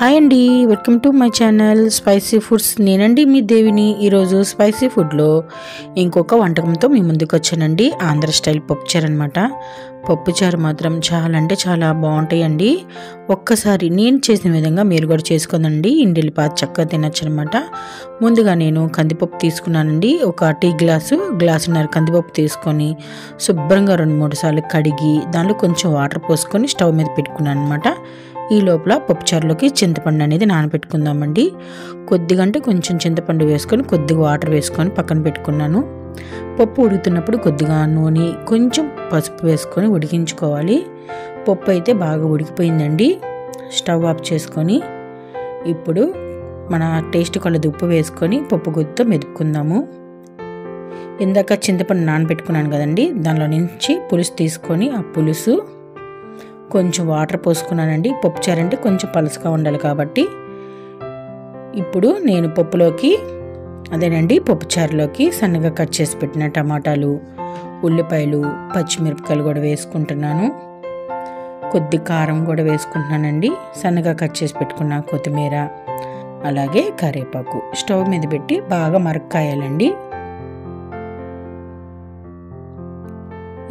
Hi అండి, welcome to my channel spicy foods. నేనండి మీ దేవిని. ఈరోజు స్పైసీ ఫుడ్లో ఇంకొక వంటకంతో మీ ముందుకు వచ్చానండి. ఆంధ్ర స్టైల్ పప్పుచారు అనమాట. పప్పుచారు మాత్రం చాలా అంటే చాలా బాగుంటాయండి. ఒక్కసారి నేను చేసిన విధంగా మీరు కూడా చేసుకోనండి. ఇంటిల్లిపాది చక్కగా తినచ్చు అనమాట. ముందుగా నేను కందిపప్పు తీసుకున్నానండి. ఒక టీ గ్లాసున్నర కందిపప్పు తీసుకొని శుభ్రంగా 2-3 సార్లు కడిగి దానిలో కొంచెం వాటర్ పోసుకొని స్టవ్ మీద పెట్టుకున్నాను అనమాట. ఈ లోపల పప్పుచారులోకి చింతపండు అనేది నానబెట్టుకుందామండి. కొద్దిగా అంటే కొంచెం చింతపండు వేసుకొని కొద్దిగా వాటర్ వేసుకొని పక్కన పెట్టుకున్నాను. పప్పు ఉడుకుతున్నప్పుడు కొద్దిగా నూనె కొంచెం పసుపు వేసుకొని ఉడికించుకోవాలి. పప్పు అయితే బాగా ఉడికిపోయిందండి. స్టవ్ ఆఫ్ చేసుకొని ఇప్పుడు మన టేస్ట్ కొలది ఉప్పు వేసుకొని పప్పు గుత్తితో మెదుపుకుందాము. ఇందాక చింతపండు నానబెట్టుకున్నాను కదండి, దానిలో నుంచి పులుసు తీసుకొని ఆ పులుసు కొంచెం వాటర్ పోసుకున్నానండి. పప్పుచారు అంటే కొంచెం పలుసుగా ఉండాలి కాబట్టి. ఇప్పుడు నేను పప్పుచారులోకి సన్నగా కట్ చేసి పెట్టిన టమాటాలు, ఉల్లిపాయలు, పచ్చిమిరపకాయలు కూడా వేసుకుంటున్నాను. కొద్ది కారం కూడా వేసుకుంటున్నానండి. సన్నగా కట్ చేసి పెట్టుకున్న కొత్తిమీర, అలాగే కరివేపాకు స్టవ్ మీద పెట్టి బాగా మరక్కాయాలండి.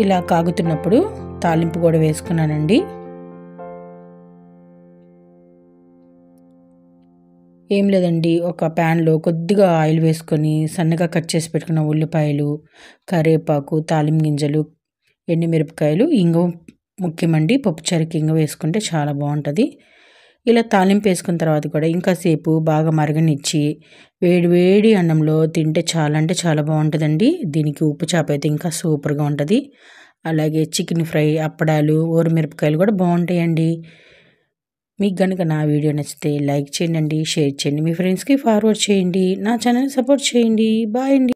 ఇలా కాగుతున్నప్పుడు తాలింపు కూడా వేసుకున్నానండి. ఏం లేదండి, ఒక ప్యాన్లో కొద్దిగా ఆయిల్ వేసుకొని సన్నగా కట్ చేసి పెట్టుకున్న ఉల్లిపాయలు, కరివేపాకు, తాలింపు గింజలు, ఎండుమిరపకాయలు, ఇంగువ ముఖ్యమండి. పప్పుచారుకి ఇంగువ వేసుకుంటే చాలా బాగుంటుంది. ఇలా తాలింపు వేసుకున్న తర్వాత కూడా ఇంకాసేపు బాగా మరగనిచ్చి వేడి వేడి అన్నంలో తింటే చాలా అంటే చాలా బాగుంటుందండి. దీనికి ఉప్పు చేప అయితే ఇంకా సూపర్గా ఉంటుంది. అలాగే చికెన్ ఫ్రై, అప్పడాలు, ఊరమిరపకాయలు కూడా బాగుంటాయండి. మీకు కనుక నా వీడియో నచ్చితే లైక్ చేయండి, షేర్ చేయండి, మీ ఫ్రెండ్స్కి ఫార్వర్డ్ చేయండి, నా ఛానల్ని సపోర్ట్ చేయండి. బాయ్ అండి.